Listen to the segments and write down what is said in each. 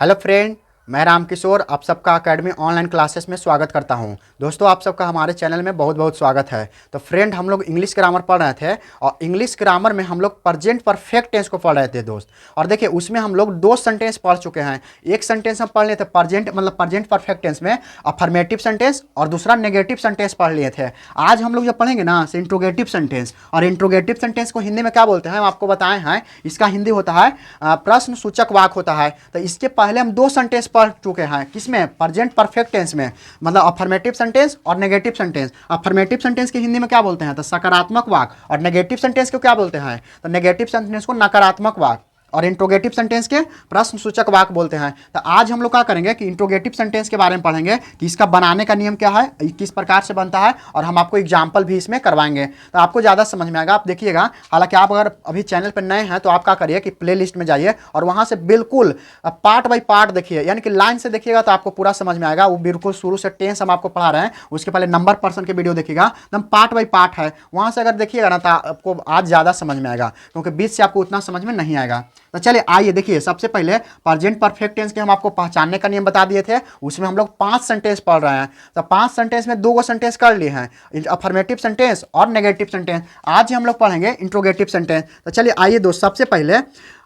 Hello friend, मैं रामकिशोर आप सबका एकेडमी ऑनलाइन क्लासेस में स्वागत करता हूं। दोस्तों, आप सबका हमारे चैनल में बहुत बहुत स्वागत है। तो फ्रेंड, हम लोग इंग्लिश ग्रामर पढ़ रहे थे और इंग्लिश ग्रामर में हम लोग प्रेजेंट परफेक्ट टेंस को पढ़ रहे थे दोस्त। और देखिए, उसमें हम लोग दो सेंटेंस पढ़ चुके हैं। एक सेंटेंस हम पढ़ लिए थे प्रेजेंट मतलब प्रेजेंट परफेक्ट टेंस में अफर्मेटिव सेंटेंस, और दूसरा नेगेटिव सेंटेंस पढ़ लिए थे। आज हम लोग जब पढ़ेंगे ना इंट्रोगेटिव सेंटेंस, और इंट्रोगेटिव सेंटेंस को हिंदी में क्या बोलते हैं हम आपको बताए हैं। इसका हिंदी होता है प्रश्न सूचक वाक्य होता है। तो इसके पहले हम दो सेंटेंस पढ़ चुके हैं, किसमें? प्रेजेंट परफेक्ट टेंस में, मतलब अफर्मेटिव सेंटेंस और नेगेटिव सेंटेंस। अफर्मेटिव सेंटेंस की हिंदी में क्या बोलते हैं? तो सकारात्मक वाक्य। और नेगेटिव सेंटेंस को क्या बोलते हैं? तो नेगेटिव सेंटेंस को नकारात्मक वाक्य, और इंट्रोगेटिव सेंटेंस के प्रश्न सूचक वाक्य बोलते हैं। तो आज हम लोग क्या करेंगे कि इंट्रोगेटिव सेंटेंस के बारे में पढ़ेंगे कि इसका बनाने का नियम क्या है, किस प्रकार से बनता है, और हम आपको एग्जाम्पल भी इसमें करवाएंगे। तो आपको ज़्यादा समझ में आएगा, आप देखिएगा। हालांकि आप अगर अभी चैनल पर नए हैं तो आप क्या करिए कि प्ले लिस्ट में जाइए और वहाँ से बिल्कुल पार्ट बाई पार्ट देखिए, यानी कि लाइन से देखिएगा तो आपको पूरा समझ में आएगा। वो बिल्कुल शुरू से टेंस हम आपको पढ़ा रहे हैं, उसके पहले नंबर पर्सन के वीडियो देखिएगा, एकदम पार्ट बाई पार्ट है। वहाँ से अगर देखिएगा ना तो आपको आज ज़्यादा समझ में आएगा, क्योंकि बीच से आपको उतना समझ में नहीं आएगा। तो चलिए आइए देखिए, सबसे पहले प्रेजेंट परफेक्ट टेंस के हम आपको पहचानने का नियम बता दिए थे। उसमें हम लोग 5 सेंटेंस पढ़ रहे हैं। तो 5 सेंटेंस में 2 सेंटेंस कर लिए हैं, अफर्मेटिव सेंटेंस और नेगेटिव सेंटेंस। आज हम लोग पढ़ेंगे इंट्रोगेटिव सेंटेंस। तो चलिए आइए दोस्त, सबसे पहले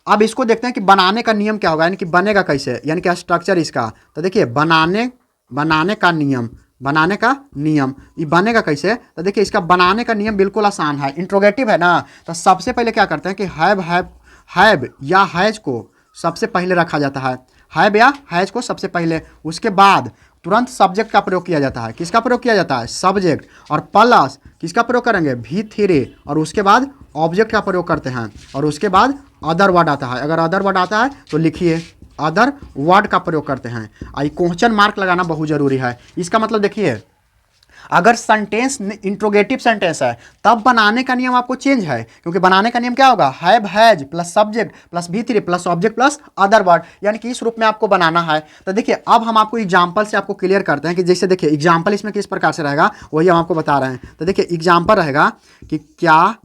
अब इसको देखते हैं कि बनाने का नियम क्या होगा, यानी कि बनेगा कैसे, यानी कि स्ट्रक्चर इसका। तो देखिए, बनाने का नियम, बनाने का नियम ये बनेगा कैसे। तो देखिए, इसका बनाने का नियम बिल्कुल आसान है। इंट्रोगेटिव है ना, तो सबसे पहले क्या करते हैं कि हैव या हैज को सबसे पहले रखा जाता है। हैव या हैज को सबसे पहले, उसके बाद तुरंत सब्जेक्ट का प्रयोग किया जाता है। किसका प्रयोग किया जाता है? सब्जेक्ट। और प्लस किसका प्रयोग करेंगे? V3। और उसके बाद ऑब्जेक्ट का प्रयोग करते हैं, और उसके बाद अदर वर्ड आता है। अगर अदर वर्ड आता है तो लिखिए अदर वर्ड का प्रयोग करते हैं। आई क्वेश्चन मार्क लगाना बहुत जरूरी है। इसका मतलब देखिए, अगर सेंटेंस इंट्रोगेटिव सेंटेंस है तब बनाने का नियम आपको चेंज है, क्योंकि बनाने का नियम क्या होगा? Have has plus subject plus V3 plus object plus other word, यानी कि इस रूप में आपको बनाना है। तो देखिए, अब हम आपको एग्जांपल से आपको क्लियर करते हैं कि जैसे देखिए एग्जांपल इसमें किस प्रकार से रहेगा, वही हम आपको बता रहे हैं। तो देखिए, एग्जांपल रहेगा कि क्या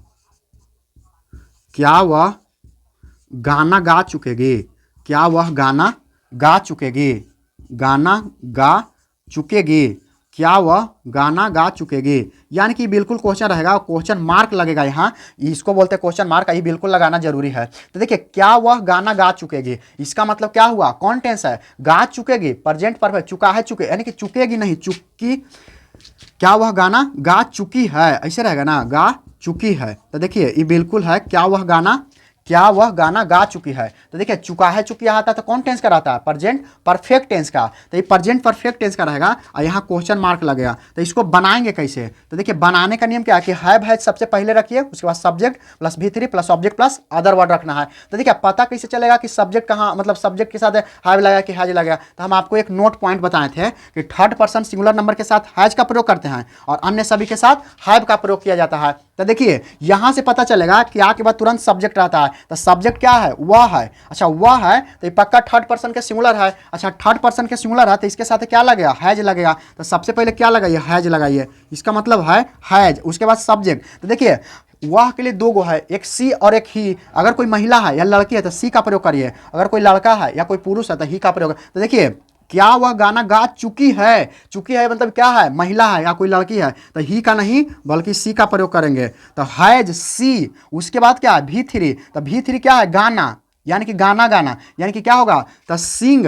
वह गाना गा चुकेगी, क्या वह गाना गा चुकेगी, गाना गा चुकेगी, क्या वह गाना गा चुकेगी। यानी कि बिल्कुल क्वेश्चन रहेगा, क्वेश्चन मार्क लगेगा यहाँ, इसको बोलते हैं क्वेश्चन मार्क, ये बिल्कुल लगाना जरूरी है। तो देखिए, क्या वह गाना गा चुकेगी, इसका मतलब क्या हुआ? कौन टेंस है? गा चुकेगी, प्रेजेंट परफेक्ट, चुका है चुके, यानी कि चुकेगी नहीं, चुकी। क्या वह गाना गा चुकी है, ऐसे रहेगा ना, गा चुकी है। तो देखिए, ये बिल्कुल है, क्या वह गाना गा चुकी है। तो देखिए, चुका है चुकी आता है तो कौन टेंस का रहता है? प्रेजेंट परफेक्ट टेंस का। तो ये प्रेजेंट परफेक्ट टेंस का रहेगा, और यहाँ क्वेश्चन मार्क लगेगा। तो इसको बनाएंगे कैसे? तो देखिए, बनाने का नियम क्या है कि हैव सबसे पहले रखिए, उसके बाद subject plus V3 plus object plus other word रखना है। तो देखिए, पता कैसे चलेगा कि सब्जेक्ट कहाँ, मतलब सब्जेक्ट के साथ हैव लगा कि हैज लगेगा। तो हम आपको एक नोट पॉइंट बताए थे कि थर्ड पर्सन सिंगुलर नंबर के साथ हैज का प्रयोग करते हैं और अन्य सभी के साथ हैव का प्रयोग किया जाता है। तो देखिए, यहां से पता चलेगा कि क्या के बाद तुरंत सब्जेक्ट रहता है। तो सब्जेक्ट क्या है? वह है। अच्छा, वह है तो ये पक्का थर्ड पर्सन के सिंगुलर है। अच्छा, थर्ड पर्सन के सिंगुलर है तो इसके साथ क्या लगेगा? हैज लगेगा। तो सबसे पहले क्या लगाइए? हैज लगाइए, इसका मतलब है हैज। उसके बाद सब्जेक्ट। तो देखिए, वह के लिए 2 गो है, एक सी और एक ही। अगर कोई महिला है या लड़की है तो सी का प्रयोग करिए, अगर कोई लड़का है या कोई पुरुष है तो ही का प्रयोग। तो देखिए, क्या वह गाना गा चुकी है, चुकी है मतलब क्या है? महिला है या कोई लड़की है, तो ही का नहीं बल्कि सी का प्रयोग करेंगे। तो हैज सी, उसके बाद क्या है? V3। तो V3 क्या है? गाना, यानी कि गाना गाना, यानी कि क्या होगा? तो सिंग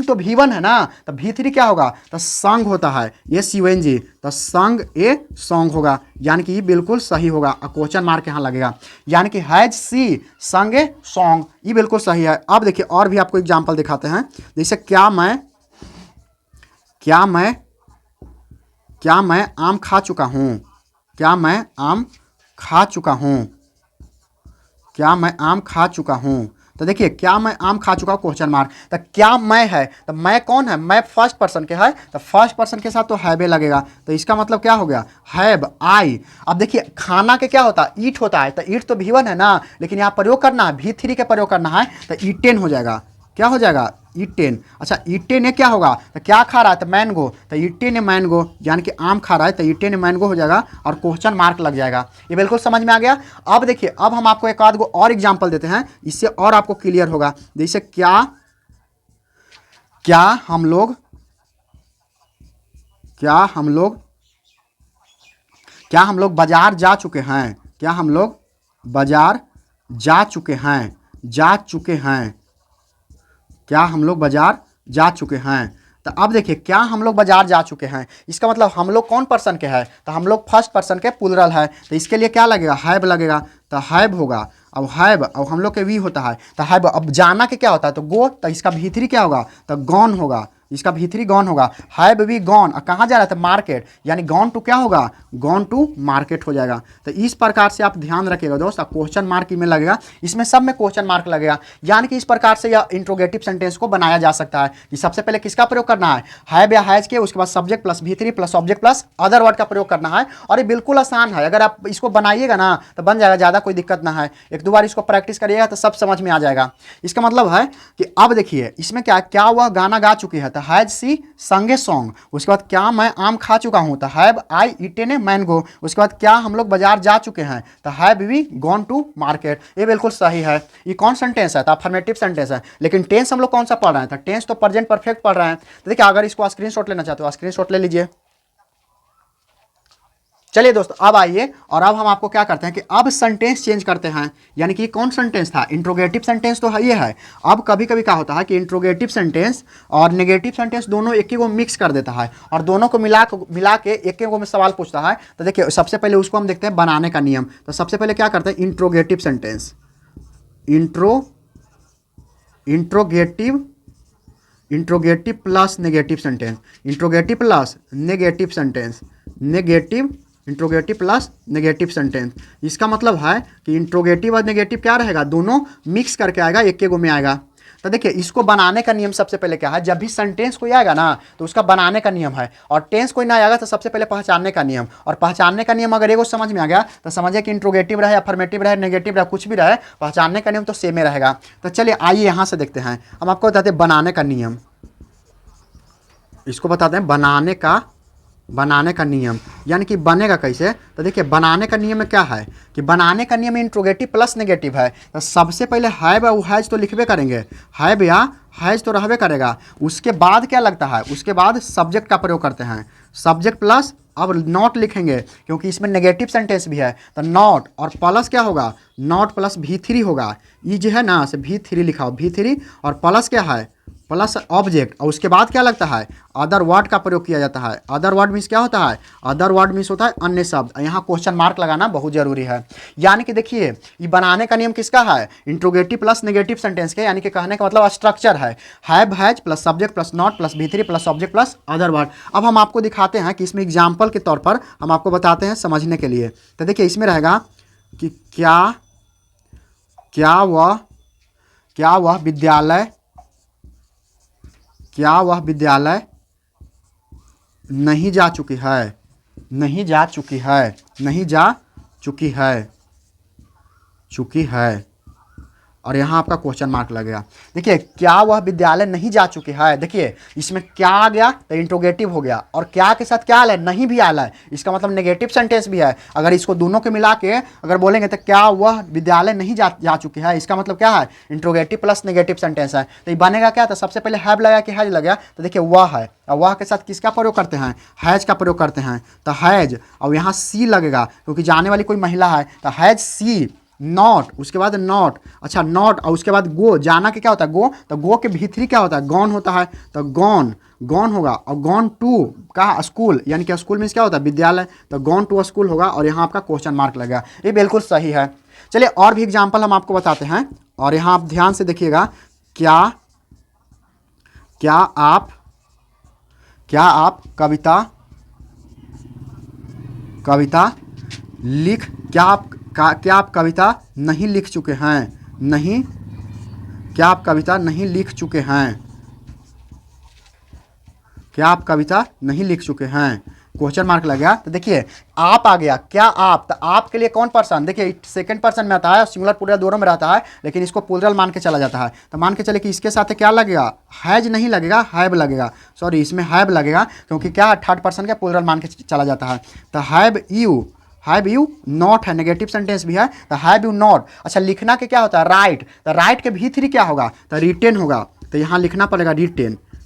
तो V1 है ना, तो V3 क्या होगा? तो संग होता है, SUNG। तो संग ए सॉन्ग होगा, यानी कि ये बिल्कुल सही होगा। क्वेश्चन मार्क यहाँ लगेगा, यानी कि हैज सी संग ए सॉन्ग, ये बिल्कुल सही है। अब देखिए, और भी आपको एग्जाम्पल दिखाते हैं। जैसे क्या मैं आम खा चुका हूँ, क्या मैं आम खा चुका हूँ, क्या मैं आम खा चुका हूँ। तो देखिए, क्या मैं आम खा चुका हूँ, क्वेश्चन मार्क। तो क्या मैं है, तो मैं कौन है? मैं फर्स्ट पर्सन के है, तो फर्स्ट पर्सन के साथ तो हैव लगेगा। तो इसका मतलब क्या हो गया? Have I. अब देखिए, खाना के क्या होता है? ईट होता है। तो ईट तो V1 है ना, लेकिन यहाँ प्रयोग करना है V3 के प्रयोग करना है, तो ईटेन हो जाएगा। क्या हो जाएगा? ईटेन। अच्छा, ईटेन ने क्या होगा? तो क्या खा रहा है? तो मैंगो। तो ईटेन ने मैंगो, यानी कि आम खा रहा है, तो ईटेन ने मैंगो हो जाएगा और क्वेश्चन मार्क लग जाएगा। ये बिल्कुल समझ में आ गया। अब देखिए, अब हम आपको एक आध गो और एग्जांपल देते हैं, इससे और आपको क्लियर होगा। जैसे क्या हम लोग क्या हम लोग क्या हम लोग बाजार जा चुके हैं? क्या हम लोग बाजार जा चुके हैं? जा चुके हैं। क्या हम लोग बाजार जा चुके हैं? तो अब देखिए, क्या हम लोग बाजार जा चुके हैं, इसका मतलब हम लोग कौन पर्सन के है? तो हम लोग फर्स्ट पर्सन के प्लूरल है, तो इसके लिए क्या लगेगा? हैव लगेगा। तो हैव होगा। अब हैव, अब हम लोग के वी होता है, तो हैव। अब जाना के क्या होता है? तो गो, तो इसका भीतरी क्या होगा? तो गॉन होगा। इसका भीतरी गॉन होगा। हैव वी गॉन, कहाँ जा रहा था? मार्केट, यानी गॉन टू क्या होगा? गॉन टू मार्केट हो जाएगा। तो इस प्रकार से आप ध्यान रखिएगा दोस्त, क्वेश्चन मार्क में लगेगा, इसमें सब में क्वेश्चन मार्क लगेगा। यानी कि इस प्रकार से यह इंट्रोगेटिव सेंटेंस को बनाया जा सकता है कि सबसे पहले किसका प्रयोग करना है? हैव या हैज के, उसके बाद सब्जेक्ट प्लस भीतरी plus object plus other word का प्रयोग करना है। और ये बिल्कुल आसान है, अगर आप इसको बनाइएगा ना तो बन जाएगा, ज़्यादा कोई दिक्कत ना है। एक दो बार इसको प्रैक्टिस करिएगा तो सब समझ में आ जाएगा। इसका मतलब है कि अब देखिए इसमें क्या वह गाना गा चुकी है? तो हैज सी संगे सॉन्ग। उसके बाद क्या मैं आम खा चुका हूं? तो have I eaten a mango. उसके बाद क्या हम लोग बाजार जा चुके हैं? तो have we gone to market. ये बिल्कुल सही है। ये कौन सेंटेंस है? तो अफर्मेटिव सेंटेंस है। लेकिन टेंस हम लोग कौन सा पढ़ रहे हैं? तो टेंस तो प्रेजेंट परफेक्ट पढ़ रहे हैं। तो देखिए, अगर इसको स्क्रीनशॉट लेना चाहते हो स्क्रीनशॉट ले लीजिए। चलिए दोस्तों, अब आइए और अब हम आपको क्या करते हैं कि अब सेंटेंस चेंज करते हैं। यानी कि कौन सेंटेंस था? इंट्रोगेटिव सेंटेंस तो है, ये है। अब कभी कभी क्या होता है कि इंट्रोगेटिव सेंटेंस और नेगेटिव सेंटेंस दोनों एक ही को मिक्स कर देता है और दोनों को मिला के एक को में सवाल पूछता है। तो देखिए, सबसे पहले उसको हम देखते हैं बनाने का नियम। तो सबसे पहले क्या करते हैं? Interrogative sentence, interrogative plus negative sentence, interrogative plus negative sentence, interrogative plus negative sentence. इसका मतलब है कि इंट्रोगेटिव और नेगेटिव क्या रहेगा? दोनों मिक्स करके आएगा, एक गो में आएगा। तो देखिए, इसको बनाने का नियम सबसे पहले क्या है? जब भी सेंटेंस कोई आएगा ना तो उसका बनाने का नियम है, और टेंस कोई ना आएगा तो सबसे पहले पहचानने का नियम। और पहचानने का नियम अगर एगो समझ में आ गया तो समझिए कि इंट्रोगेटिव रहे, अफर्मेटिव रहे, नेगेटिव रहे, कुछ भी रहे, पहचानने का नियम तो सेम ही रहेगा। तो चलिए आइए यहाँ से देखते हैं। हम आपको बताते हैं बनाने का नियम। इसको बताते हैं बनाने का नियम, यानी कि बनेगा कैसे? तो देखिए, बनाने का नियम में क्या है कि बनाने का नियम इंट्रोगेटिव प्लस नेगेटिव है। तो सबसे पहले हैव या हैज तो लिखबे करेंगे, हैव या हैज तो रहबे करेगा। उसके बाद क्या लगता है? उसके बाद सब्जेक्ट का प्रयोग करते हैं, सब्जेक्ट प्लस, अब नॉट लिखेंगे क्योंकि इसमें नेगेटिव सेंटेंस भी है। तो नॉट और प्लस क्या होगा? नॉट प्लस V3 होगा। ये जो है ना से V3 लिखा हो, V3 और प्लस क्या है? Plus object. और उसके बाद क्या लगता है? अदर वर्ड का प्रयोग किया जाता है। अदर वर्ड मीन्स क्या होता है? अदर वर्ड मीन्स होता है अन्य शब्द। यहाँ क्वेश्चन मार्क लगाना बहुत जरूरी है। यानी कि देखिए, ये बनाने का नियम किसका है? इंट्रोगेटिव प्लस नेगेटिव सेंटेंस के। यानी कि कहने का मतलब स्ट्रक्चर है have has plus subject plus not plus V3 plus object plus other word. अब हम आपको दिखाते हैं कि इसमें एग्जाम्पल के तौर पर हम आपको बताते हैं समझने के लिए। तो देखिए, इसमें रहेगा कि क्या वह विद्यालय नहीं जा चुकी है। और यहाँ आपका क्वेश्चन मार्क लगेगा। देखिए, क्या वह विद्यालय नहीं जा चुकी है? देखिए, इसमें क्या आ गया तो इंट्रोगेटिव हो गया, और क्या के साथ क्या आला है? नहीं भी आला है। इसका मतलब नेगेटिव सेंटेंस भी है। अगर इसको दोनों के मिला के अगर बोलेंगे तो क्या वह विद्यालय नहीं जा चुकी है, इसका मतलब क्या है? इंट्रोगेटिव प्लस नेगेटिव सेंटेंस है। तो ये बनेगा क्या? तो सबसे पहले हैव लगा कि हैज लगा। तो देखिए, वह है, और वह के साथ किसका प्रयोग करते हैं? हैज का प्रयोग करते हैं। तो हैज, और यहाँ सी लगेगा क्योंकि जाने वाली कोई महिला है। तो हैज सी नॉट, उसके बाद नॉट, अच्छा नॉट, और उसके बाद गो। जाना के क्या होता है? गो। तो गो के भीतरी क्या होता है? गॉन होता है। तो गॉन होगा। और गॉन टू का स्कूल, यानी कि स्कूल मीन्स क्या होता है? विद्यालय। तो गॉन टू स्कूल होगा, और यहाँ आपका क्वेश्चन मार्क लगेगा। ये बिल्कुल सही है। चलिए और भी एग्जाम्पल हम आपको बताते हैं, और यहाँ आप ध्यान से देखिएगा। क्या आप कविता लिख क्या आप कविता नहीं लिख चुके हैं? क्या आप कविता नहीं लिख चुके हैं? क्वेश्चन मार्क लग गया। तो देखिए, आप आ गया। क्या आप? तो आप के लिए कौन पर्सन? देखिए, सेकंड पर्सन में आता है, सिंगुलर प्लूरल दोनों में रहता है, लेकिन इसको प्लूरल मान के चला जाता है। तो मान के चले कि इसके साथ क्या लगेगा? हैज नहीं लगेगा, हैव लगेगा। सॉरी, इसमें हैव लगेगा क्योंकि क्या थर्ड पर्सन का प्लूरल मान के चला जाता है। तो हैव यू नॉट है, नेगेटिव सेंटेंस भी है। तो हैव यू नॉट। अच्छा, लिखना के क्या होता है? राइट। तो राइट के भीतरी क्या होगा? तो रिटेन होगा। तो यहाँ लिखना पड़ेगा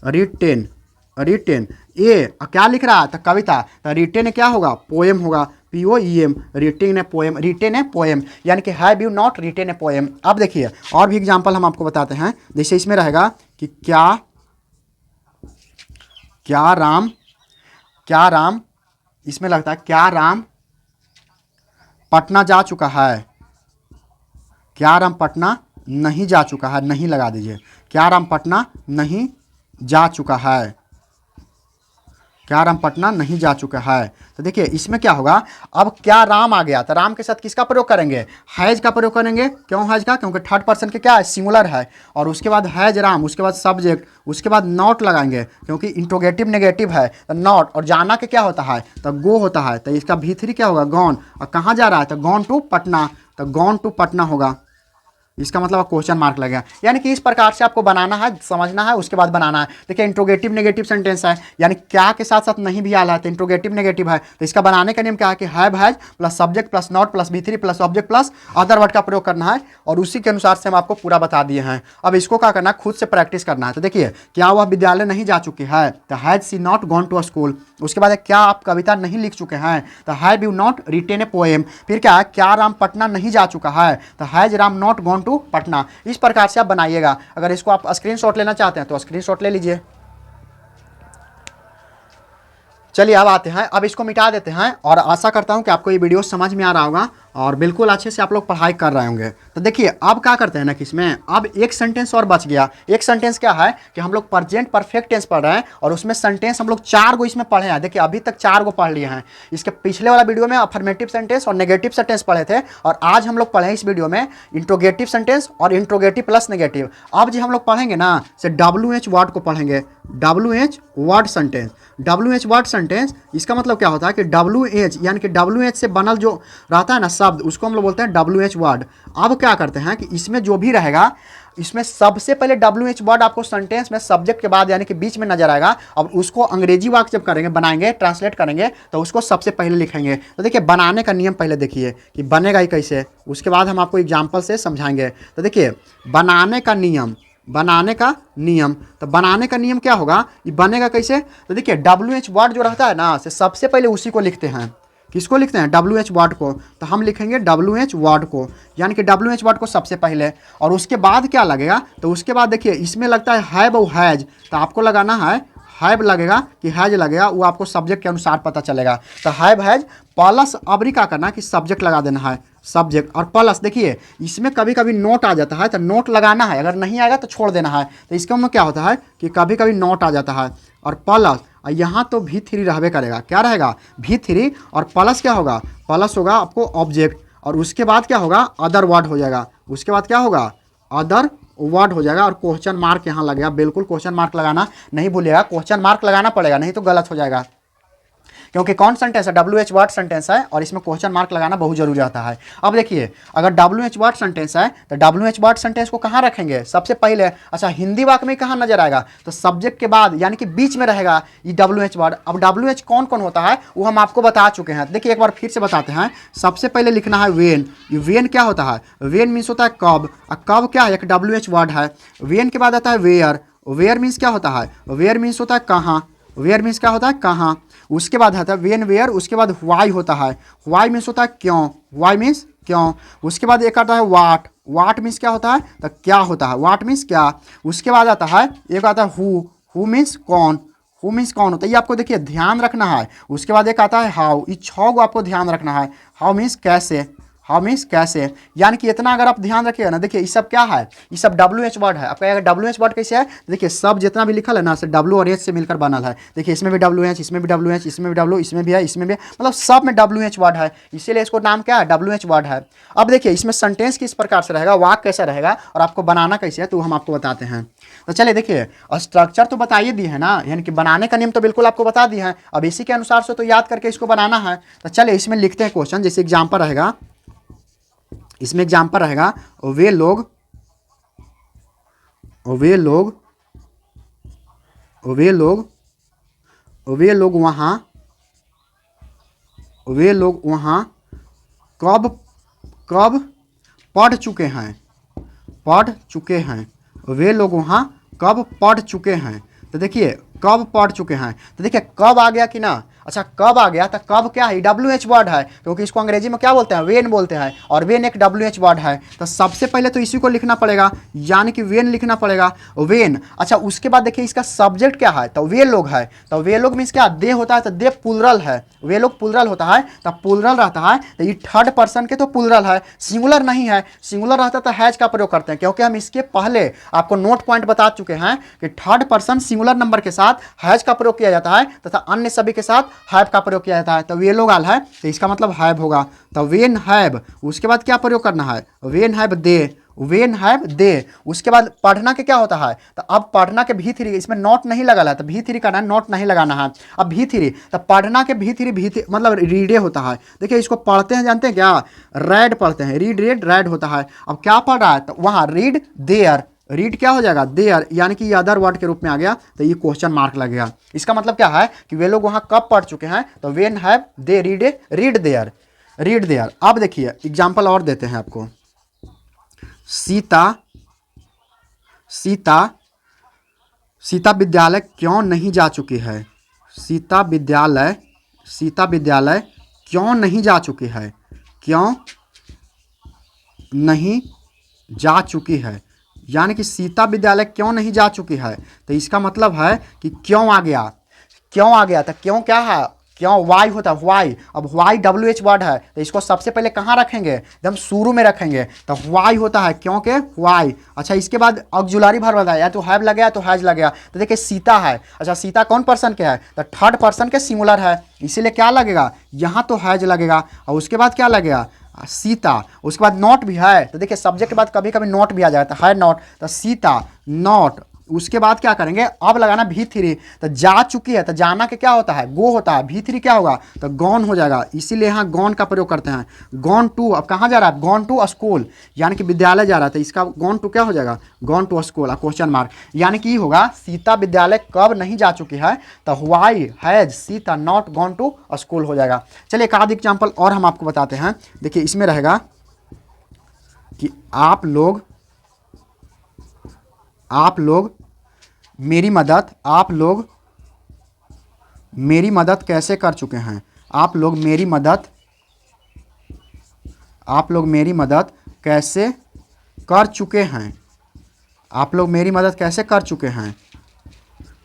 रिटेन, रिटेन ये क्या लिख रहा है, तो कविता, तो रिटेन क्या होगा, पोएम होगा, POEM, retain a poem, retain a poem, यानी कि have you not retain a poem. अब देखिए और भी एग्जांपल हम आपको बताते हैं, जैसे इसमें रहेगा कि क्या राम, इसमें लगता है क्या राम पटना जा चुका है, क्या राम पटना नहीं जा चुका है, नहीं लगा दीजिए, क्या राम पटना नहीं जा चुका है, क्या राम पटना नहीं जा चुका है। तो देखिए इसमें क्या होगा, अब क्या राम आ गया, तो राम के साथ किसका प्रयोग करेंगे, हैज का प्रयोग करेंगे। क्यों हैज का, क्योंकि थर्ड पर्सन के क्या है, सिंगुलर है, और उसके बाद हैज राम, उसके बाद सब्जेक्ट, उसके बाद नॉट लगाएंगे क्योंकि इंट्रोगेटिव नेगेटिव है, तो नॉट, और जाना के क्या होता है, तो गो होता है, तो इसका V3 क्या होगा, गॉन, और कहाँ जा रहा है, तो गॉन टू पटना, तो गॉन टू पटना होगा, इसका मतलब क्वेश्चन मार्क लगेगा। यानी कि इस प्रकार से आपको बनाना है, समझना है, उसके बाद बनाना है। देखिए इंट्रोगेटिव नेगेटिव सेंटेंस है, यानी क्या के साथ साथ नहीं भी आ रहा है, तो इंट्रोगेटिव नेगेटिव है, तो इसका बनाने का नियम क्या है कि have has plus subject plus not plus V3 plus object plus other word का प्रयोग करना है, और उसी के अनुसार से हम आपको पूरा बता दिए हैं। अब इसको क्या करना है, खुद से प्रैक्टिस करना है। तो देखिए क्या वह विद्यालय नहीं जा चुकी है, तो has she not gone to a school. उसके बाद क्या आप कविता नहीं लिख चुके हैं, तो have you not retain a poem. फिर क्या है, क्या राम पटना नहीं जा चुका है, तो has Ram not gone to Patna. इस प्रकार से आप बनाइएगा। अगर इसको आप स्क्रीनशॉट लेना चाहते हैं तो स्क्रीनशॉट ले लीजिए। चलिए अब आते हैं, अब इसको मिटा देते हैं, और आशा करता हूं कि आपको ये वीडियो समझ में आ रहा होगा और बिल्कुल अच्छे से आप लोग पढ़ाई कर रहे होंगे। तो देखिए अब क्या करते हैं ना कि इसमें अब एक सेंटेंस और बच गया। एक सेंटेंस क्या है कि हम लोग प्रेजेंट परफेक्ट टेंस पढ़ रहे हैं, और उसमें सेंटेंस हम लोग 4 गो इसमें पढ़े हैं। देखिए अभी तक 4 गो पढ़ लिए हैं। इसके पिछले वाला वीडियो में अफर्मेटिव सेंटेंस और नेगेटिव सेंटेंस पढ़े थे, और आज हम लोग पढ़े इस वीडियो में इंट्रोगेटिव सेंटेंस और इंट्रोगेटिव प्लस नेगेटिव। अब जो हम लोग पढ़ेंगे ना से WH वर्ड को पढ़ेंगे, WH word sentence. WH word sentence इसका मतलब क्या होता है कि WH यानी कि WH से बनल जो रहता है ना शब्द, उसको हम लोग बोलते हैं WH वर्ड। अब क्या करते हैं कि इसमें जो भी रहेगा, इसमें सबसे पहले WH वर्ड आपको सेंटेंस में सब्जेक्ट के बाद यानी कि बीच में नजर आएगा। अब उसको अंग्रेजी वाक्य जब करेंगे, बनाएंगे, ट्रांसलेट करेंगे, तो उसको सबसे पहले लिखेंगे। तो देखिए बनाने का नियम पहले देखिए कि बनेगा ही कैसे, उसके बाद हम आपको एग्जाम्पल से समझाएंगे। तो देखिए बनाने का नियम, बनाने का नियम, तो बनाने का नियम क्या होगा, ये बनेगा कैसे। तो देखिए WH वर्ड जो रहता है ना, से सबसे पहले उसी को लिखते हैं। किसको लिखते हैं, WH वर्ड को। तो हम लिखेंगे WH वर्ड को, यानी कि WH वर्ड को सबसे पहले, और उसके बाद क्या लगेगा, तो उसके बाद देखिए इसमें लगता है हैव और हैज, तो आपको लगाना है हैव लगेगा कि हैज लगेगा, वो आपको सब्जेक्ट के अनुसार पता चलेगा। तो हैव हैज प्लस अबरी का करना कि सब्जेक्ट लगा देना है, सब्जेक्ट और प्लस। देखिए इसमें कभी कभी नोट आ जाता है, तो नोट लगाना है, अगर नहीं आएगा तो छोड़ देना है। तो इसके में क्या होता है कि कभी कभी नोट आ जाता है, और प्लस, और यहाँ तो V3 रहबे करेगा, क्या रहेगा V3, और प्लस क्या होगा, प्लस होगा आपको ऑब्जेक्ट, और उसके बाद क्या होगा अदर वर्ड हो जाएगा, उसके बाद क्या होगा अदर वर्ड हो जाएगा, और क्वेश्चन मार्क यहाँ लगेगा। बिल्कुल क्वेश्चन मार्क लगाना नहीं भूलिएगा, क्वेश्चन मार्क लगाना पड़ेगा, नहीं तो गलत हो जाएगा, क्योंकि कौन सेंटेंस है, WH वर्ड सेंटेंस है, और इसमें क्वेश्चन मार्क लगाना बहुत जरूरी रहता है। अब देखिए अगर WH वर्ड सेंटेंस है, तो WH वर्ड सेंटेंस को कहाँ रखेंगे सबसे पहले। अच्छा हिंदी वाक्य में कहाँ नजर आएगा, तो सब्जेक्ट के बाद यानी कि बीच में रहेगा ये WH वर्ड। अब WH कौन कौन होता है वो हम आपको बता चुके हैं। देखिए एक बार फिर से बताते हैं। सबसे पहले लिखना है वेन। वेन क्या होता है, वेन मीन्स होता है कब, और कब क्या है, एक WH वर्ड है। वेन के बाद आता है वेयर। वेयर मीन्स क्या होता है, वेयर मीन्स होता है कहाँ, वेयर मीन्स क्या होता है कहाँ। उसके बाद आता है वेन वेयर, उसके बाद वाई होता है, वाई मीन्स होता है क्यों, वाई मीन्स क्यों। उसके बाद एक आता है वाट, वाट मीन्स क्या होता है, तो क्या होता है, वाट मीन्स क्या। उसके बाद आता है एक आता है हु मीन्स कौन, हु मीन्स कौन होता है, ये आपको देखिए ध्यान रखना है। उसके बाद एक आता है हाउ, ये 6 को आपको ध्यान रखना है। हाउ मीन्स कैसे, हाउ मीन्स कैसे, यानी कि इतना अगर आप ध्यान रखिएगा ना। देखिए ये सब क्या है, ये सब WH वर्ड है। आपका अगर WH वर्ड कैसे है, देखिए सब जितना भी लिखल है ना, W और H से मिलकर बनल है। देखिए इसमें भी WH, इसमें भी WH, इसमें भी W, इसमें भी है, इसमें भी है, मतलब सब में WH वर्ड है, इसीलिए इसको नाम क्या है, WH वर्ड है। अब देखिए इसमें सेंटेंस किस प्रकार से रहेगा, वाक्य कैसा रहेगा, और आपको बनाना कैसे है, तो हम आपको बताते हैं। तो चलिए देखिए स्ट्रक्चर तो बताइए दिए है ना, यानी कि बनाने का नियम तो बिल्कुल आपको बता दिए हैं। अब इसी के अनुसार से तो याद करके इसको बनाना है। तो चलिए इसमें लिखते हैं क्वेश्चन। जैसे एग्जाम्पल रहेगा, इसमें एग्जाम्पल रहेगा वे लोग वहाँ कब पढ़ चुके हैं, वे लोग वहाँ कब पढ़ चुके हैं। तो देखिए कब पढ़ चुके हैं, तो देखिए कब आ गया कि ना। अच्छा कब आ गया, तो कब क्या है, WH वर्ड है, क्योंकि इसको अंग्रेजी में क्या बोलते हैं, वेन बोलते हैं, और वेन एक WH वर्ड है। तो सबसे पहले तो इसी को लिखना पड़ेगा, यानी कि वेन लिखना पड़ेगा, वेन। अच्छा उसके बाद देखिए इसका सब्जेक्ट क्या है, तो वे लोग है। तो वे लोग मीन्स क्या, दे होता है, तो दे प्लुरल है, वे लोग प्लुरल होता है, तो प्लुरल रहता है, तो ये थर्ड पर्सन के तो प्लुरल है, सिंगुलर नहीं है। सिंगुलर रहता तो हैज का प्रयोग करते हैं, क्योंकि हम इसके पहले आपको नोट पॉइंट बता चुके हैं कि थर्ड पर्सन सिंगुलर नंबर के साथ हैज का प्रयोग किया जाता है तथा अन्य सभी के साथ हैव का प्रयोग किया जाता है। तो वे लोग आल है, तो इसका मतलब हैव होगा। तो वेन हैव, उसके बाद क्या प्रयोग करना है, when have they, when have दे। उसके बाद पढ़ना के क्या होता है, तो अब पढ़ना के भी थ्री, इसमें नॉट नहीं लगा है, तो भी थ्री करना है, नॉट नहीं लगाना है। अब भी थ्री, तो पढ़ना के भी थ्री मतलब रीडे होता है। देखिए इसको पढ़ते हैं, जानते हैं क्या, रेड पढ़ते हैं, रीड रेड रेड होता है। अब क्या पढ़ रहा है, तो वहाँ रीड देयर, रीड क्या हो जाएगा, देयर, यानी कि ये अदर वर्ड के रूप में आ गया, तो ये क्वेश्चन मार्क लगेगा। इसका मतलब क्या है कि वे लोग वहाँ कब पढ़ चुके हैं, तो when have they read there, read there. अब देखिए एग्जाम्पल और देते हैं आपको। सीता सीता सीता विद्यालय क्यों नहीं जा चुकी है, सीता विद्यालय क्यों नहीं जा चुकी है, क्यों नहीं जा चुकी है, यानी कि सीता विद्यालय क्यों नहीं जा चुकी है। तो इसका मतलब है कि क्यों आ गया, क्यों आ गया, तो क्यों क्या है, क्यों वाई होता है, वाई। अब वाई WH वर्ड है, तो इसको सबसे पहले कहाँ रखेंगे, एकदम शुरू में रखेंगे, तो वाई होता है, क्योंकि वाई। अच्छा इसके बाद ऑक्सिलरी वर्ब होता है, या तो हैव लग गया तो हैज लग गया। तो देखिए सीता है, अच्छा सीता कौन पर्सन के है, तो थर्ड पर्सन के सिंगुलर है, इसीलिए क्या लगेगा, यहाँ तो हैज लगेगा, और उसके बाद क्या लगेगा, सीता। उसके बाद नॉट भी है, तो देखिए सब्जेक्ट के बाद कभी कभी नॉट भी आ जाता है नॉट, तो सीता नॉट। उसके बाद क्या करेंगे, अब लगाना भी थ्री, तो जा चुकी है, तो जाना के क्या होता है, गो होता है, भी थ्री क्या होगा, तो गॉन हो जाएगा, इसीलिए यहाँ गॉन का प्रयोग करते हैं। गॉन टू, अब कहाँ जा रहा है, गॉन टू स्कूल, यानी कि विद्यालय जा रहा है, तो इसका गॉन टू क्या हो जाएगा, gone to school, question mark. यानी कि होगा सीता विद्यालय कब नहीं जा चुकी है, तो why has Sita not gone to school हो जाएगा। चलिए एक आध एग्जाम्पल और हम आपको बताते हैं। देखिए इसमें रहेगा कि आप लोग मेरी मदद, आप लोग मेरी मदद कैसे कर चुके हैं, आप लोग मेरी मदद कैसे कर चुके हैं, आप लोग मेरी मदद कैसे कर चुके हैं।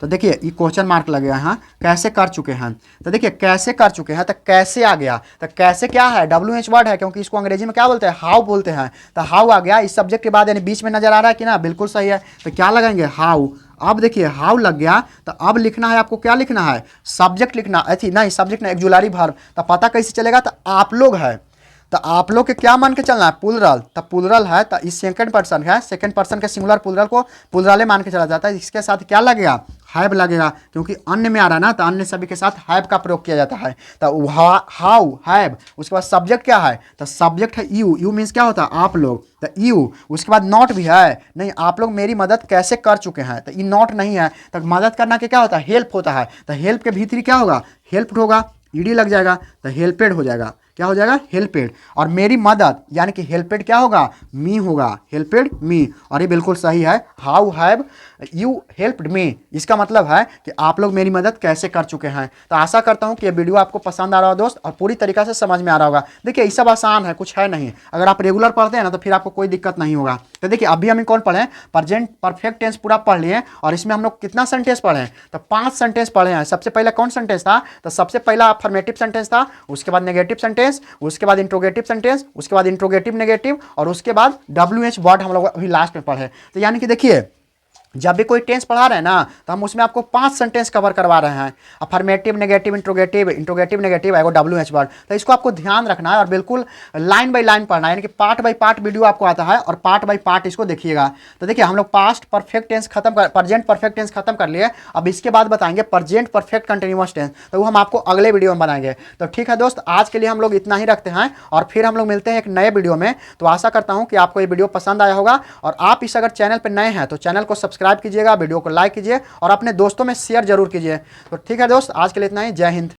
तो देखिए ये क्वेश्चन मार्क लगेगा, हाँ कैसे कर चुके हैं। तो देखिए कैसे कर चुके हैं, तो कैसे आ गया, तो कैसे क्या है, WH वर्ड है, क्योंकि इसको अंग्रेजी में क्या बोलते हैं, हाउ बोलते हैं, तो हाउ आ गया इस सब्जेक्ट के बाद, यानी बीच में नजर आ रहा है कि ना, बिल्कुल सही है। तो क्या लगाएंगे, हाउ। अब देखिए हाउ लग गया, तो अब लिखना है आपको, क्या लिखना है, सब्जेक्ट लिखना, अथी नहीं सब्जेक्ट नहीं, ऑक्सिलरी वर्ब। तो पता कैसे चलेगा, तो आप लोग है, तो आप लोग के क्या मान के चलना है, प्लुरल, तो प्लुरल है, तो इस सेकंड पर्सन है, सेकंड पर्सन के सिंगुलर प्लुरल को प्लुरल मान के चला जाता है। इसके साथ क्या लगेगा, हैव लगेगा, क्योंकि अन्य में आ रहा है ना, तो अन्य सभी के साथ हैव का प्रयोग किया जाता है। तो हाउ हैव, उसके बाद सब्जेक्ट क्या है, तो सब्जेक्ट है यू, यू मीन्स क्या होता है, आप लोग, तो यू। उसके बाद नॉट भी है, नहीं आप लोग मेरी मदद कैसे कर चुके हैं, तो ये नॉट नहीं है, तो मदद करना के क्या होता है, हेल्प होता है, तो हेल्प के भीतरी क्या होगा, हेल्प होगा, ईडी लग जाएगा, तो हेल्पेड हो जाएगा, क्या हो जाएगा, हेल्पेड। और मेरी मदद यानी कि हेल्पेड क्या होगा, मी होगा, हेल्पेड मी। और ये बिल्कुल सही है, how have you helped me, इसका मतलब है कि आप लोग मेरी मदद कैसे कर चुके हैं। तो आशा करता हूं कि ये वीडियो आपको पसंद आ रहा हो दोस्त, और पूरी तरीके से समझ में आ रहा होगा। देखिए ये सब आसान है, कुछ है नहीं, अगर आप रेगुलर पढ़ते हैं ना तो फिर आपको कोई दिक्कत नहीं होगा। तो देखिए अभी हम कौन पढ़े, प्रेजेंट परफेक्ट टेंस पूरा पढ़ लिए, और इसमें हम लोग कितना सेंटेंस पढ़े हैं, तो 5 सेंटेंस पढ़े हैं। सबसे पहला कौन सेंटेंस था, तो सबसे पहला अफर्मेटिव सेंटेंस था, उसके बाद नेगेटिव सेंटेंस, उसके बाद इंट्रोगेटिव सेंटेंस, उसके बाद इंट्रोगेटिव नेगेटिव, और उसके बाद WH वर्ड हम लोग अभी लास्ट में पढ़े। तो यानी कि देखिए जब भी कोई टेंस पढ़ा रहे हैं ना, तो हम उसमें आपको 5 सेंटेंस कवर करवा रहे हैं, affirmative negative interrogative, interrogative negative, एगो WH वर्ड। तो इसको आपको ध्यान रखना है और बिल्कुल लाइन बाय लाइन पढ़ना है, यानी कि पार्ट बाय पार्ट वीडियो आपको आता है और पार्ट बाय पार्ट इसको देखिएगा। तो देखिए हम लोग पास्ट परफेक्ट टेंस खत्म कर, प्रेजेंट परफेक्ट टेंस खत्म कर लिए, अब इसके बाद बताएंगे प्रेजेंट परफेक्ट कंटिन्यूअस टेंस, तो वो हम आपको अगले वीडियो में बनाएंगे। तो ठीक है दोस्त, आज के लिए हम लोग इतना ही रखते हैं, और फिर हम लोग मिलते हैं एक नए वीडियो में। तो आशा करता हूँ कि आपको ये वीडियो पसंद आया होगा, और आप इस अगर चैनल पर नए हैं तो चैनल को सब्सक्राइब कीजिएगा, वीडियो को लाइक कीजिए, और अपने दोस्तों में शेयर जरूर कीजिए। तो ठीक है दोस्त, आज के लिए इतना ही, जय हिंद।